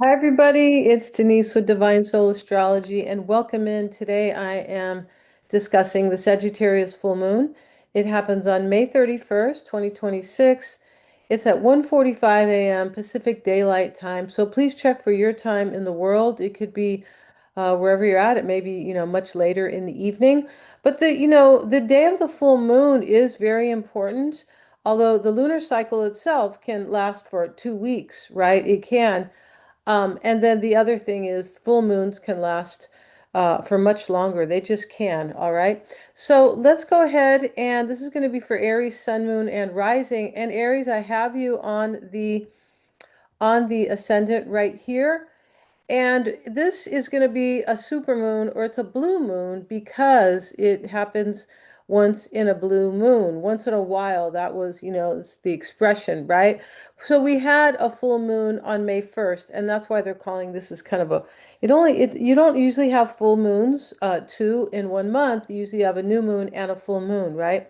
Hi, everybody. It's Denise with Divine Soul Astrology, and welcome in. Today, I am discussing the Sagittarius Full Moon. It happens on May 31st, 2026. It's at 1:45 a.m. Pacific Daylight Time. So please check for your time in the world. It could be wherever you're at. It may be, much later in the evening. But the day of the full moon is very important. Although the lunar cycle itself can last for 2 weeks, right? It can. And then the other thing is full moons can last for much longer. They just can, all right? So let's go ahead, and this is going to be for Aries, Sun, Moon, and Rising. And Aries, I have you on the ascendant right here. And this is going to be a super moon or it's a blue moon because it happens once in a blue moon, once in a while. That was, it's the expression, right? So we had a full moon on May 1st, and that's why they're calling this is kind of you don't usually have full moons, two in 1 month. You usually have a new moon and a full moon, right?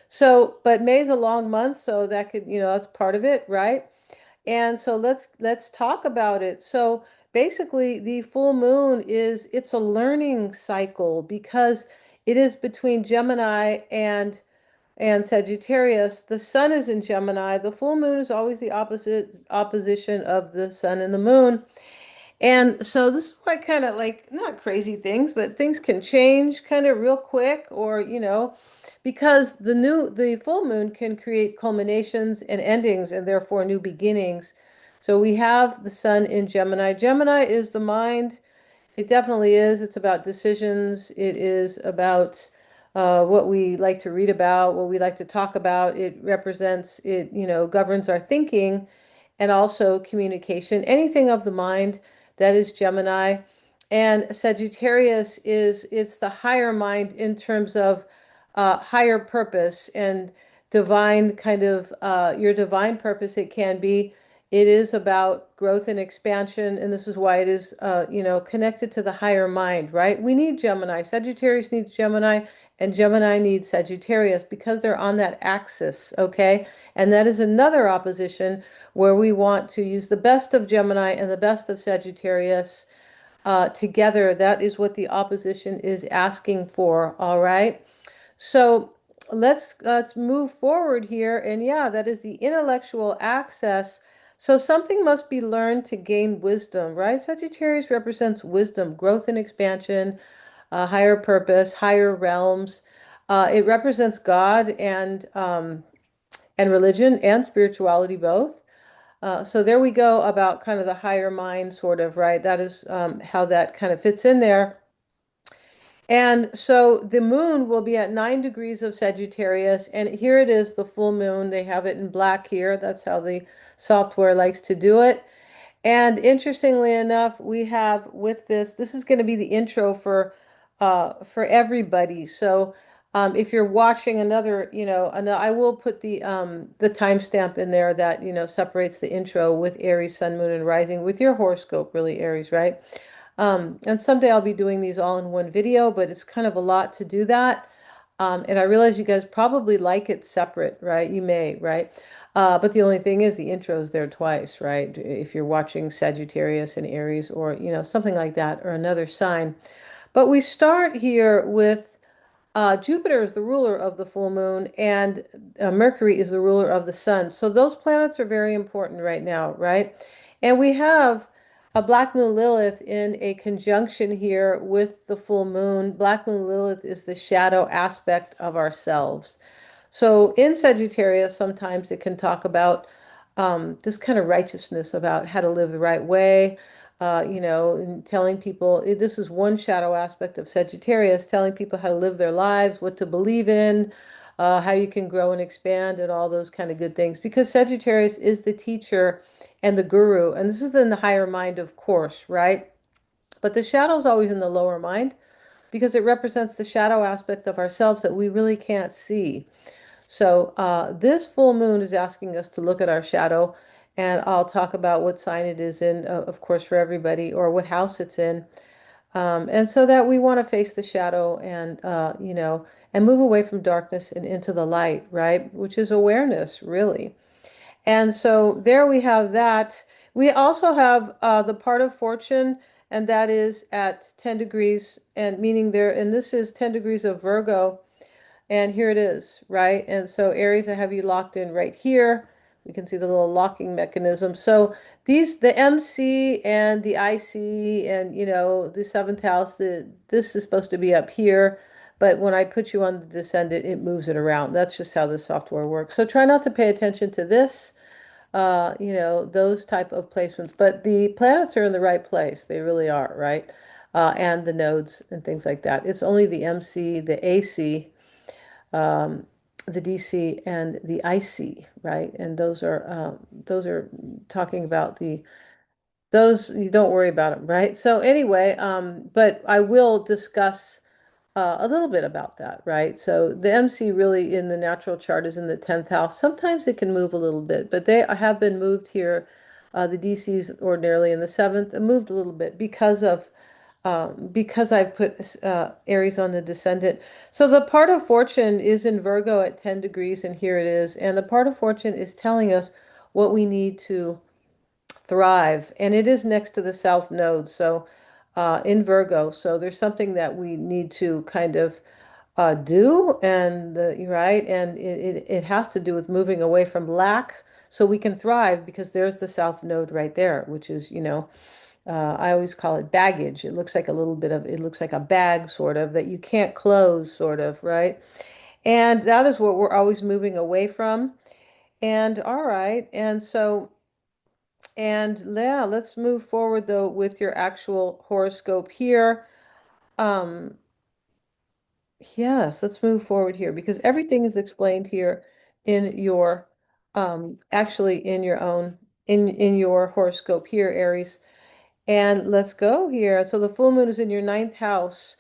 So, but May's a long month, so that could, that's part of it, right? And so let's talk about it. So basically the full moon it's a learning cycle because it is between Gemini and Sagittarius. The sun is in Gemini. The full moon is always the opposition of the sun and the moon. And so this is why kind of like not crazy things, but things can change kind of real quick or, because the full moon can create culminations and endings and therefore new beginnings. So we have the sun in Gemini. Gemini is the mind. It definitely is. It's about decisions. It is about what we like to read about, what we like to talk about. It represents, governs our thinking and also communication. Anything of the mind, that is Gemini. And Sagittarius it's the higher mind in terms of higher purpose and divine kind of your divine purpose. It can be. It is about growth and expansion, and this is why it is, connected to the higher mind, right? We need Gemini. Sagittarius needs Gemini, and Gemini needs Sagittarius because they're on that axis, okay? And that is another opposition where we want to use the best of Gemini and the best of Sagittarius together. That is what the opposition is asking for, all right? So let's move forward here. And yeah, that is the intellectual access. So something must be learned to gain wisdom, right? Sagittarius represents wisdom, growth and expansion, higher purpose, higher realms. It represents God and religion and spirituality both. So there we go about kind of the higher mind, sort of, right? That is how that kind of fits in there. And so the moon will be at 9 degrees of Sagittarius, and here it is, the full moon. They have it in black here. That's how the software likes to do it. And interestingly enough, we have with this is going to be the intro for everybody. So if you're watching another, I will put the timestamp in there that, separates the intro with Aries, Sun, Moon, and Rising with your horoscope, really, Aries, right? And someday I'll be doing these all in one video, but it's kind of a lot to do that. And I realize you guys probably like it separate, right? You may, right? But the only thing is the intro's there twice, right? If you're watching Sagittarius and Aries or, something like that or another sign. But we start here with Jupiter is the ruler of the full moon and Mercury is the ruler of the sun. So those planets are very important right now, right? And we have a Black Moon Lilith in a conjunction here with the full moon. Black Moon Lilith is the shadow aspect of ourselves. So in Sagittarius, sometimes it can talk about this kind of righteousness about how to live the right way, and telling people this is one shadow aspect of Sagittarius, telling people how to live their lives, what to believe in, how you can grow and expand, and all those kind of good things. Because Sagittarius is the teacher and the guru, and this is in the higher mind, of course, right? But the shadow is always in the lower mind because it represents the shadow aspect of ourselves that we really can't see. So this full moon is asking us to look at our shadow, and I'll talk about what sign it is in, of course, for everybody, or what house it's in. And so that we want to face the shadow and, and move away from darkness and into the light, right? Which is awareness, really. And so there we have that. We also have the part of fortune, and that is at 10 degrees, and meaning there, and this is 10 degrees of Virgo, and here it is, right? And so Aries, I have you locked in right here. We can see the little locking mechanism. So the MC and the IC and, the seventh house, this is supposed to be up here. But when I put you on the descendant, it moves it around. That's just how the software works. So try not to pay attention to this, those type of placements. But the planets are in the right place. They really are, right? And the nodes and things like that. It's only the MC, the AC, um, the DC, and the IC, right? And those are talking about those you don't worry about them, right? So anyway, but I will discuss a little bit about that, right? So the MC really in the natural chart is in the 10th house. Sometimes it can move a little bit, but they have been moved here. The DC's ordinarily in the 7th and moved a little bit because I've put Aries on the descendant. So the part of fortune is in Virgo at 10 degrees, and here it is. And the part of fortune is telling us what we need to thrive. And it is next to the South Node, so in Virgo. So there's something that we need to kind of do, and right, and it has to do with moving away from lack so we can thrive because there's the South Node right there, which is, I always call it baggage. It looks like it looks like a bag sort of that you can't close, sort of, right? And that is what we're always moving away from. And all right, and yeah, let's move forward though with your actual horoscope here. Um, yes, let's move forward here because everything is explained here in your actually in your own in your horoscope here, Aries. And let's go here. So the full moon is in your ninth house.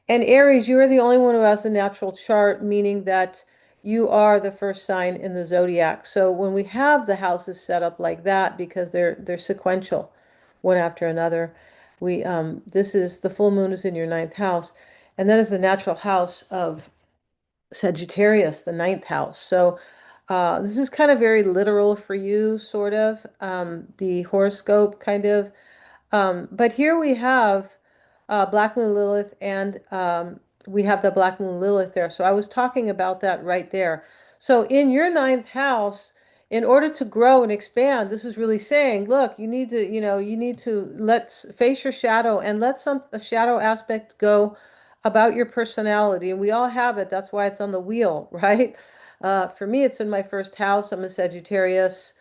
And Aries, you are the only one who has the natural chart, meaning that you are the first sign in the zodiac. So when we have the houses set up like that, because they're sequential, one after another, we this is the full moon is in your ninth house, and that is the natural house of Sagittarius, the ninth house. So this is kind of very literal for you, sort of, the horoscope kind of. But here we have Black Moon Lilith, and we have the Black Moon Lilith there. So I was talking about that right there. So in your ninth house, in order to grow and expand, this is really saying, look, you need to face your shadow and let a shadow aspect go about your personality. And we all have it. That's why it's on the wheel, right? For me, it's in my first house. I'm a Sagittarius.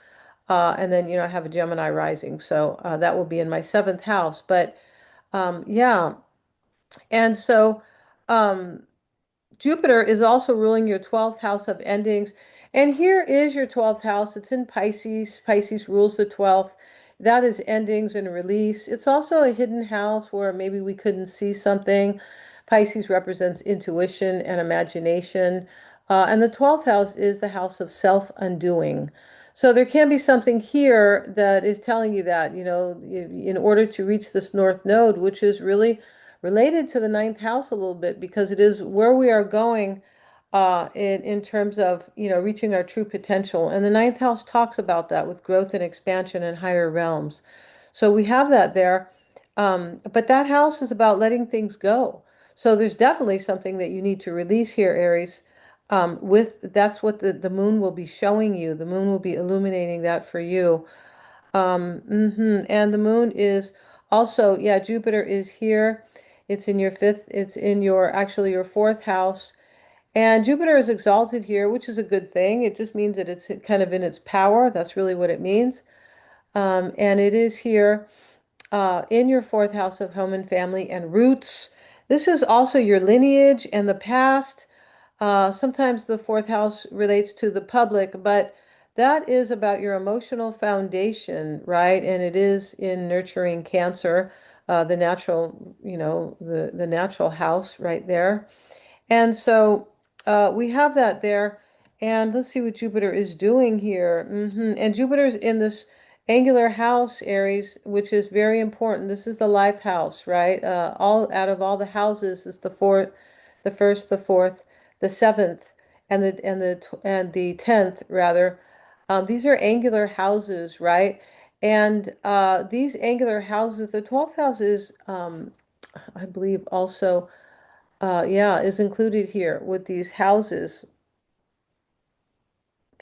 And then, I have a Gemini rising. So that will be in my seventh house. But yeah. And so um, Jupiter is also ruling your 12th house of endings. And here is your 12th house. It's in Pisces. Pisces rules the 12th. That is endings and release. It's also a hidden house where maybe we couldn't see something. Pisces represents intuition and imagination. And the 12th house is the house of self-undoing. So there can be something here that is telling you that, in order to reach this North Node, which is really related to the ninth house a little bit because it is where we are going in terms of reaching our true potential. And the ninth house talks about that with growth and expansion in higher realms. So we have that there. But that house is about letting things go. So there's definitely something that you need to release here, Aries. That's what the moon will be showing you. The moon will be illuminating that for you. And the moon is also, yeah, Jupiter is here. It's in your fifth, it's in actually your fourth house. And Jupiter is exalted here, which is a good thing. It just means that it's kind of in its power. That's really what it means. And it is here in your fourth house of home and family and roots. This is also your lineage and the past. Sometimes the fourth house relates to the public, but that is about your emotional foundation, right? And it is in nurturing Cancer, the natural, the natural house right there. And so we have that there. And let's see what Jupiter is doing here. And Jupiter's in this angular house, Aries, which is very important. This is the life house, right? All out of all the houses is the fourth, the first, the fourth, the seventh, and the 10th rather. These are angular houses, right? And these angular houses, the 12th house is, I believe, also, yeah, is included here with these houses.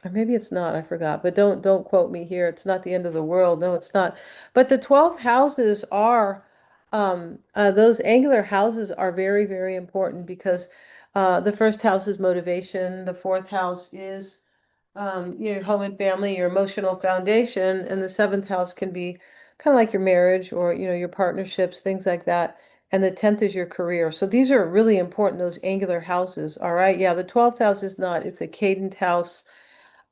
Or maybe it's not, I forgot. But don't quote me here. It's not the end of the world. No, it's not. But the 12th houses are those angular houses are very, very important because the first house is motivation, the fourth house is your home and family, your emotional foundation, and the seventh house can be kind of like your marriage or your partnerships, things like that. And the 10th is your career. So these are really important, those angular houses. All right. Yeah, the 12th house is not, it's a cadent house.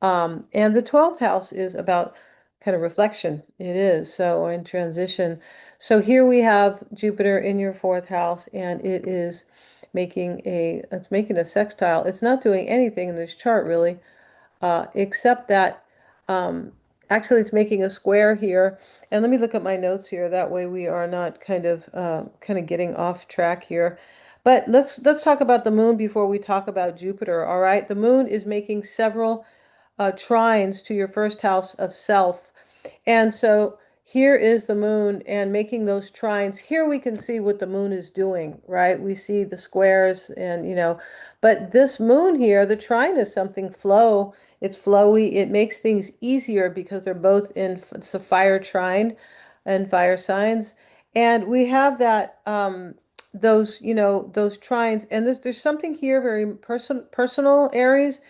And the 12th house is about kind of reflection. It is. So in transition. So here we have Jupiter in your fourth house, and it's making a sextile. It's not doing anything in this chart really, except that actually it's making a square here. And let me look at my notes here. That way we are not kind of getting off track here. But let's talk about the moon before we talk about Jupiter. All right. The moon is making several trines to your first house of self. And so here is the moon and making those trines. Here we can see what the moon is doing, right? We see the squares but this moon here, the trine is something flow. It's flowy. It makes things easier because they're both it's a fire trine and fire signs. And we have that, those trines. And there's something here very personal, Aries,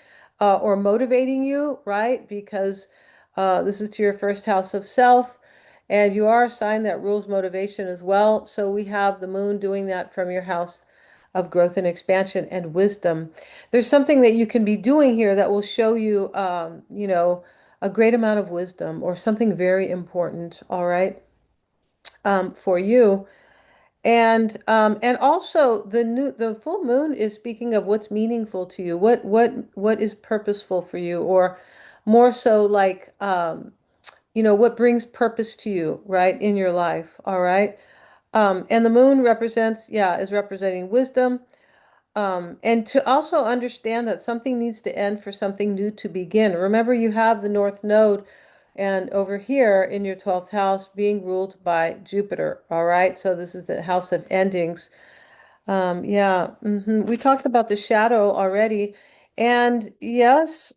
or motivating you, right? Because this is to your first house of self, and you are a sign that rules motivation as well. So we have the moon doing that from your house of growth and expansion and wisdom. There's something that you can be doing here that will show you, a great amount of wisdom or something very important, all right, for you. And also the full moon is speaking of what's meaningful to you, what is purposeful for you, or more so like what brings purpose to you, right, in your life, all right? And the moon is representing wisdom. And to also understand that something needs to end for something new to begin. Remember, you have the North Node, and over here in your 12th house being ruled by Jupiter. All right. So this is the house of endings. Yeah. We talked about the shadow already. And yes,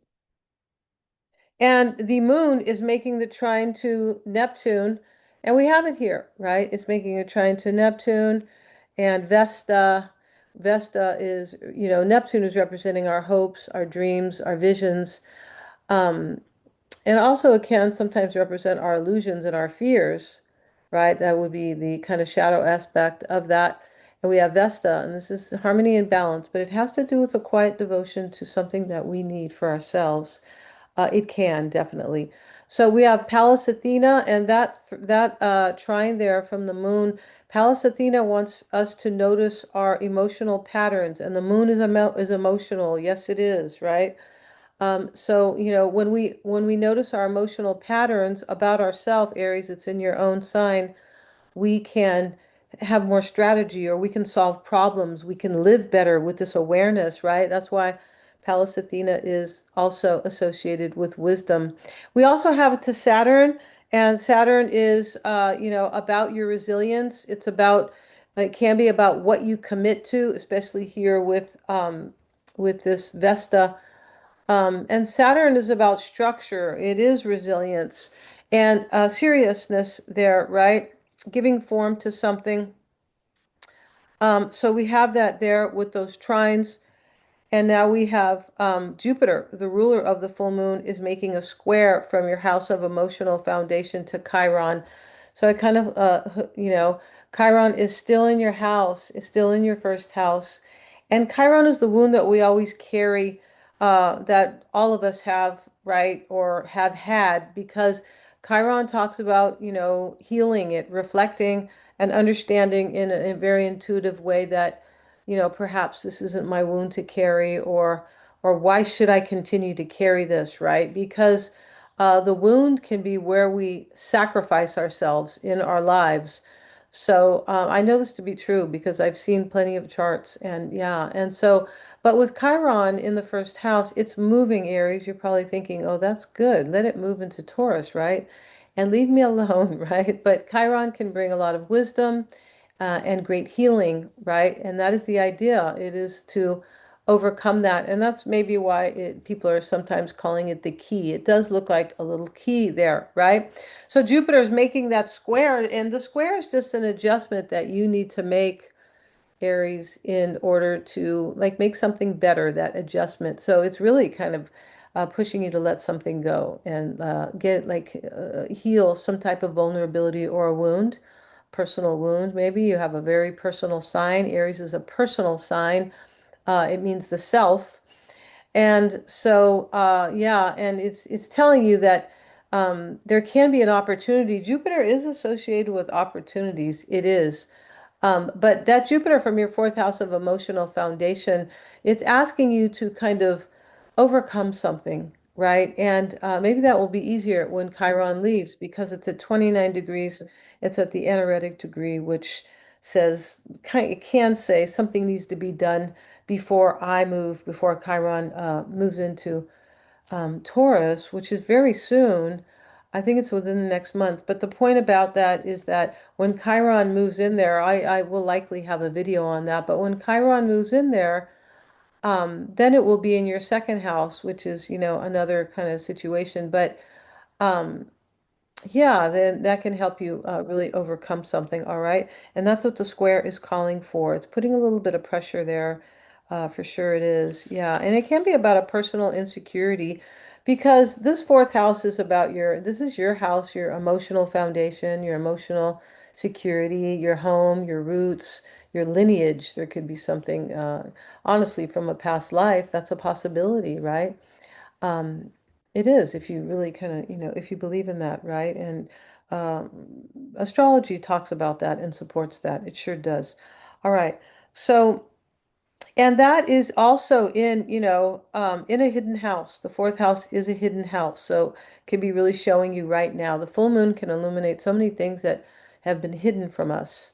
and the moon is making the trine to Neptune. And we have it here, right? It's making a trine to Neptune and Vesta. Vesta is, Neptune is representing our hopes, our dreams, our visions. Um, and also it can sometimes represent our illusions and our fears, right? That would be the kind of shadow aspect of that. And we have Vesta, and this is harmony and balance, but it has to do with a quiet devotion to something that we need for ourselves. It can definitely. So we have Pallas Athena, and that trine there from the moon. Pallas Athena wants us to notice our emotional patterns, and the moon is emotional. Yes, it is, right? So, when we notice our emotional patterns about ourselves, Aries, it's in your own sign, we can have more strategy or we can solve problems. We can live better with this awareness, right? That's why Pallas Athena is also associated with wisdom. We also have it to Saturn, and Saturn is, about your resilience. It can be about what you commit to, especially here with this Vesta. And Saturn is about structure. It is resilience and seriousness there, right? Giving form to something. So we have that there with those trines. And now we have Jupiter, the ruler of the full moon, is making a square from your house of emotional foundation to Chiron. So I kind of, Chiron is still in your house, is still in your first house. And Chiron is the wound that we always carry, that all of us have, right, or have had, because Chiron talks about, healing it, reflecting and understanding in a very intuitive way that perhaps this isn't my wound to carry, or why should I continue to carry this, right? Because the wound can be where we sacrifice ourselves in our lives. So I know this to be true because I've seen plenty of charts, and yeah, and so, but with Chiron in the first house, it's moving, Aries. You're probably thinking, oh, that's good. Let it move into Taurus, right? and leave me alone, right? But Chiron can bring a lot of wisdom and great healing, right? And that is the idea. It is to overcome that. And that's maybe why people are sometimes calling it the key. It does look like a little key there, right? So Jupiter is making that square, and the square is just an adjustment that you need to make, Aries, in order to like make something better, that adjustment. So it's really kind of pushing you to let something go and get like heal some type of vulnerability or a wound, personal wound. Maybe you have a very personal sign. Aries is a personal sign. It means the self. And so, yeah, and it's telling you that there can be an opportunity. Jupiter is associated with opportunities. It is. But that Jupiter from your fourth house of emotional foundation, it's asking you to kind of overcome something, right? And maybe that will be easier when Chiron leaves because it's at 29 degrees. It's at the anaretic degree, which says, it can say something needs to be done before I move, before Chiron moves into Taurus, which is very soon. I think it's within the next month. But the point about that is that when Chiron moves in there, I will likely have a video on that. But when Chiron moves in there, then it will be in your second house, which is, another kind of situation. But um, yeah, then that can help you really overcome something, all right? And that's what the square is calling for. It's putting a little bit of pressure there, for sure it is. Yeah, and it can be about a personal insecurity because this fourth house is about this is your house, your emotional foundation, your emotional security, your home, your roots, your lineage. There could be something, honestly, from a past life. That's a possibility, right? Um, it is, if you really kind of, if you believe in that, right? And um, astrology talks about that and supports that. It sure does. All right. So, and that is also in, in a hidden house. The fourth house is a hidden house. So it can be really showing you right now. The full moon can illuminate so many things that have been hidden from us.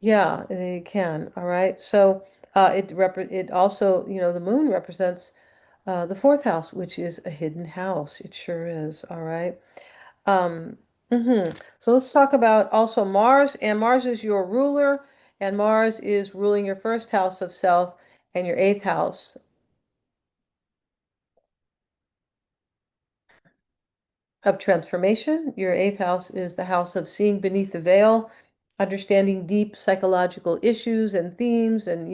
Yeah, they can. All right. So it also, the moon represents the fourth house, which is a hidden house. It sure is. All right. Um, So let's talk about also Mars, and Mars is your ruler, and Mars is ruling your first house of self and your eighth house of transformation. Your eighth house is the house of seeing beneath the veil, understanding deep psychological issues and themes and,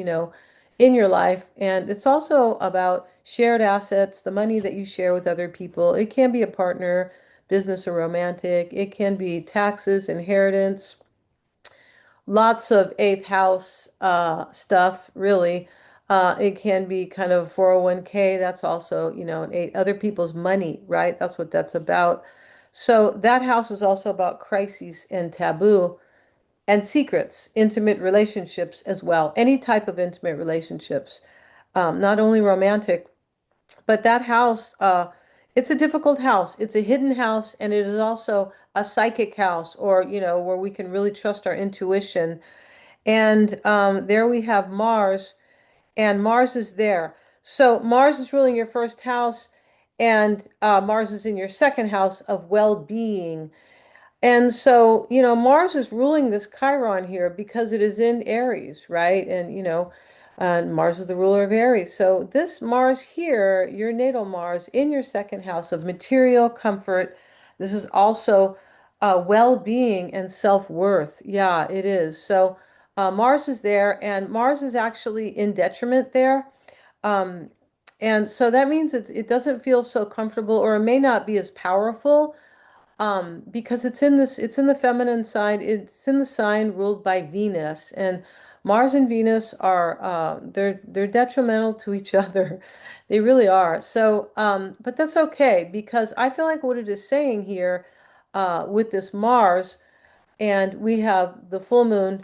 in your life. And it's also about shared assets, the money that you share with other people. It can be a partner, business or romantic. It can be taxes, inheritance, lots of eighth house stuff, really. It can be kind of 401k. That's also, other people's money, right? That's what that's about. So that house is also about crises and taboo and secrets, intimate relationships as well. Any type of intimate relationships, not only romantic, but that house, it's a difficult house. It's a hidden house, and it is also a psychic house, or, where we can really trust our intuition. And there we have Mars, and Mars is there. So Mars is ruling your first house, and Mars is in your second house of well-being. And so, Mars is ruling this Chiron here because it is in Aries, right? And, Mars is the ruler of Aries. So this Mars here, your natal Mars in your second house of material comfort, this is also well-being and self-worth. Yeah, it is. So Mars is there, and Mars is actually in detriment there. Um, and so that means it doesn't feel so comfortable, or it may not be as powerful because it's in the feminine sign. It's in the sign ruled by Venus, and Mars and Venus are they're detrimental to each other. They really are. So, but that's okay because I feel like what it is saying here with this Mars, and we have the full moon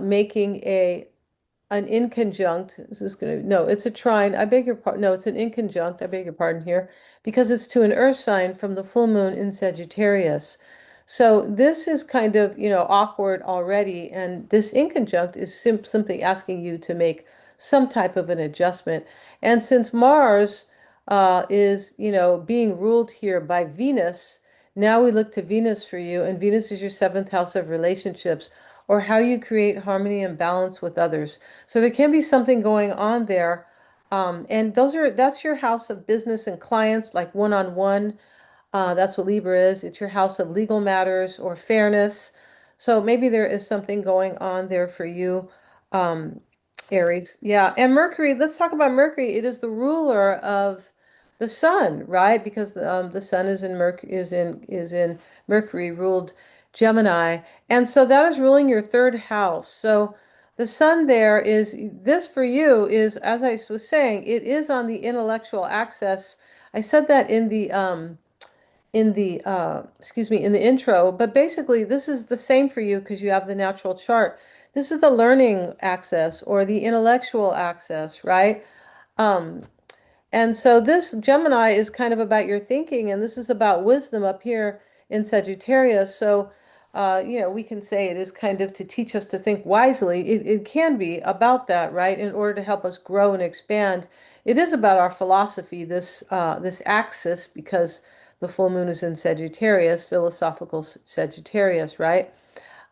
making an inconjunct. Is this going to, no, it's a trine. I beg your pardon. No, it's an inconjunct. I beg your pardon here because it's to an earth sign from the full moon in Sagittarius. So this is kind of, awkward already. And this inconjunct is simply asking you to make some type of an adjustment. And since Mars is, being ruled here by Venus, Now we look to Venus for you, and Venus is your seventh house of relationships or how you create harmony and balance with others. So there can be something going on there. And that's your house of business and clients, like one-on-one. That's what Libra is. It's your house of legal matters or fairness. So maybe there is something going on there for you, um, Aries. Yeah. And Mercury, let's talk about Mercury. It is the ruler of the sun, right? Because the sun is in Mercury ruled Gemini. And so that is ruling your third house. So the sun there is this for you is, as I was saying, it is on the intellectual axis. I said that in the intro, but basically this is the same for you because you have the natural chart. This is the learning access or the intellectual access, right? Um, and so this Gemini is kind of about your thinking, and this is about wisdom up here in Sagittarius. So, we can say it is kind of to teach us to think wisely. It can be about that, right? In order to help us grow and expand. It is about our philosophy, this axis, because the full moon is in Sagittarius, philosophical Sagittarius, right?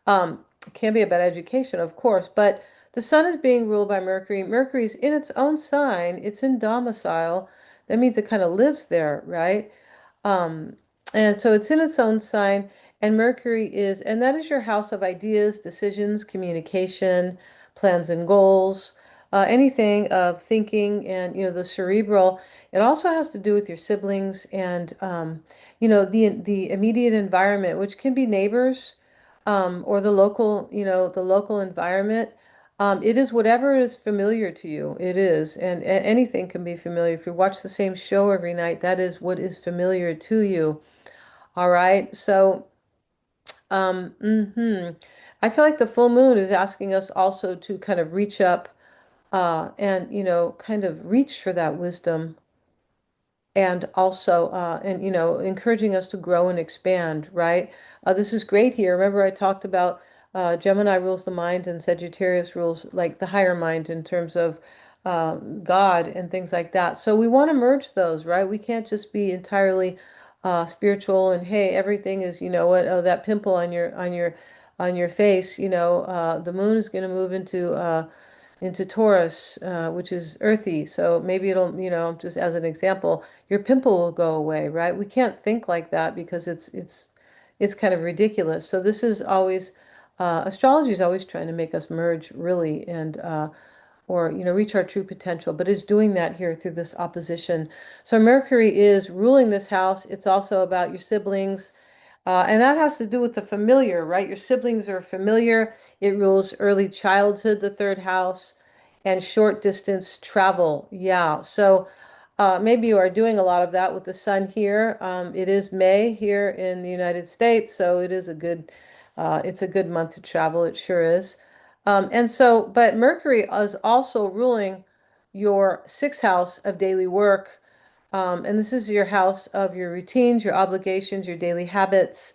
It can be about education, of course, but the sun is being ruled by Mercury. Mercury's in its own sign, it's in domicile. That means it kind of lives there, right? Um, and so it's in its own sign, and and that is your house of ideas, decisions, communication, plans and goals, anything of thinking and, the cerebral. It also has to do with your siblings and, the immediate environment, which can be neighbors, or the local environment. It is whatever is familiar to you. It is, and anything can be familiar. If you watch the same show every night, that is what is familiar to you. All right. So, I feel like the full moon is asking us also to kind of reach up, and kind of reach for that wisdom and also encouraging us to grow and expand, right? This is great here. Remember I talked about Gemini rules the mind and Sagittarius rules like the higher mind in terms of God and things like that. So we want to merge those, right? We can't just be entirely spiritual and hey, everything is, what, oh, that pimple on your face, the moon is going to move into Taurus, which is earthy. So maybe it'll, just as an example, your pimple will go away, right? We can't think like that because it's kind of ridiculous. So this is always astrology is always trying to make us merge really and or reach our true potential, but is doing that here through this opposition. So Mercury is ruling this house. It's also about your siblings. And that has to do with the familiar, right? Your siblings are familiar. It rules early childhood, the third house, and short distance travel. Yeah. So maybe you are doing a lot of that with the sun here. It is May here in the United States, so it's a good month to travel. It sure is. But Mercury is also ruling your sixth house of daily work. And this is your house of your routines, your obligations, your daily habits,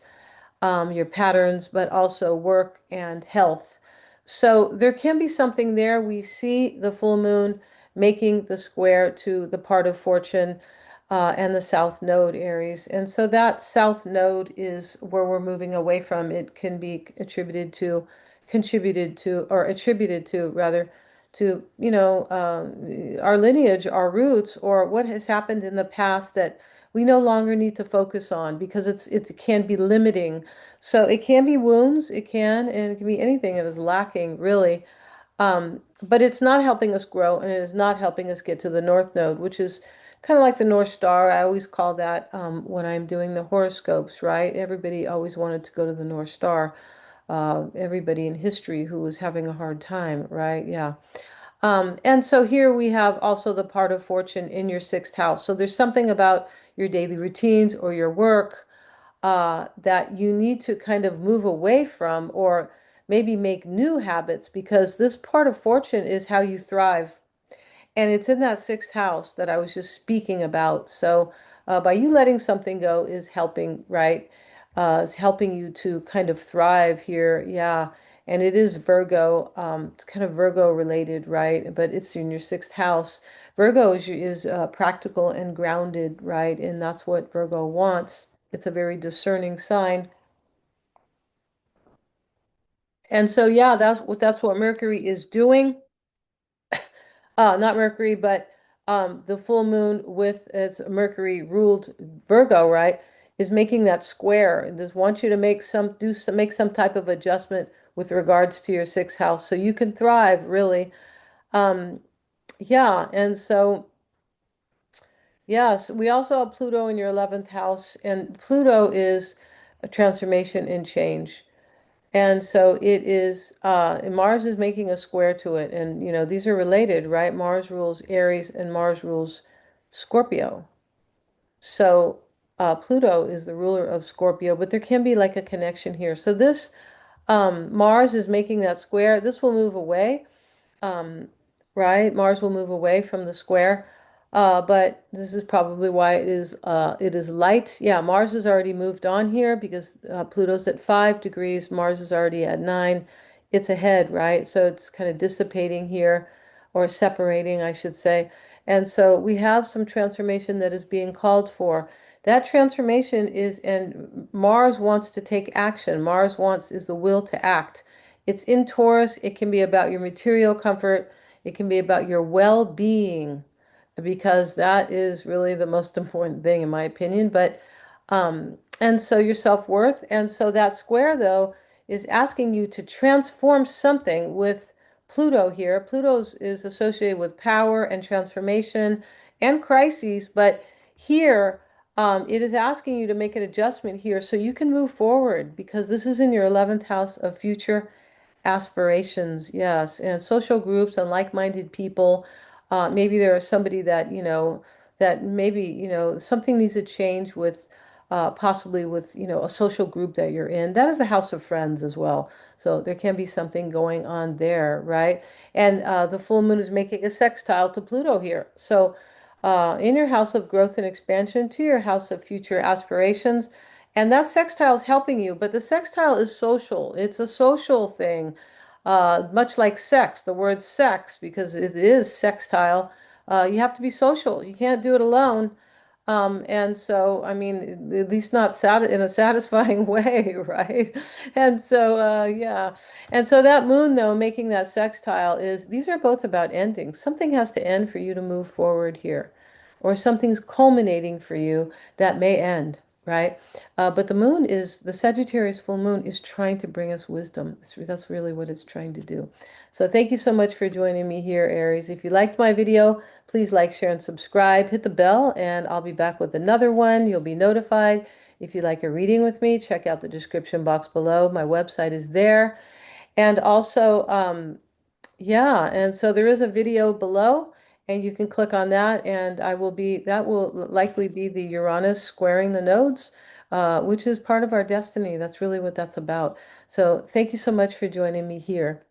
your patterns, but also work and health. So there can be something there. We see the full moon making the square to the part of fortune and the south node, Aries. And so that south node is where we're moving away from. It can be attributed to, rather, to, our lineage, our roots, or what has happened in the past that we no longer need to focus on because it can be limiting. So it can be wounds, and it can be anything that is lacking, really. But it's not helping us grow, and it is not helping us get to the North Node, which is kind of like the North Star. I always call that when I'm doing the horoscopes, right? Everybody always wanted to go to the North Star. Everybody in history who was having a hard time, right? Yeah. And so here we have also the part of fortune in your sixth house. So there's something about your daily routines or your work that you need to kind of move away from or maybe make new habits because this part of fortune is how you thrive. And it's in that sixth house that I was just speaking about. So by you letting something go is helping, right? Is helping you to kind of thrive here. Yeah. And it is Virgo. It's kind of Virgo related, right? But it's in your sixth house. Virgo is practical and grounded, right? And that's what Virgo wants. It's a very discerning sign. And so, yeah, that's what Mercury is doing. Not Mercury, but the full moon with its Mercury ruled Virgo, right, is making that square. And just want you to make some type of adjustment with regards to your sixth house so you can thrive, really. Um, yeah, and so yes, we also have Pluto in your 11th house, and Pluto is a transformation and change. And so it is, and Mars is making a square to it. And, these are related, right? Mars rules Aries and Mars rules Scorpio. So Pluto is the ruler of Scorpio, but there can be like a connection here. So this Mars is making that square. This will move away, um, right? Mars will move away from the square. But this is probably why it is light. Yeah, Mars has already moved on here because Pluto's at 5 degrees. Mars is already at 9. It's ahead, right? So it's kind of dissipating here, or separating, I should say. And so we have some transformation that is being called for. That transformation and Mars wants to take action. Mars wants is the will to act. It's in Taurus. It can be about your material comfort. It can be about your well-being, because that is really the most important thing, in my opinion. And so your self-worth. And so that square, though, is asking you to transform something with Pluto here. Pluto is associated with power and transformation and crises, but here, it is asking you to make an adjustment here so you can move forward, because this is in your 11th house of future aspirations, yes, and social groups and like-minded people. Maybe there is somebody that, that maybe, something needs to change with, possibly with, a social group that you're in. That is the house of friends as well. So there can be something going on there, right? And the full moon is making a sextile to Pluto here. So in your house of growth and expansion to your house of future aspirations, and that sextile is helping you, but the sextile is social. It's a social thing, much like sex, the word sex, because it is sextile. You have to be social. You can't do it alone. And so, I mean, at least not in a satisfying way, right? And so, yeah. And so that moon, though, making that sextile these are both about endings. Something has to end for you to move forward here, or something's culminating for you that may end, right? But the Sagittarius full moon is trying to bring us wisdom. That's really what it's trying to do. So thank you so much for joining me here, Aries. If you liked my video, please like, share, and subscribe. Hit the bell, and I'll be back with another one. You'll be notified. If you'd like a reading with me, check out the description box below. My website is there. And also, yeah, and so there is a video below, and you can click on that, and that will likely be the Uranus squaring the nodes, which is part of our destiny. That's really what that's about. So thank you so much for joining me here.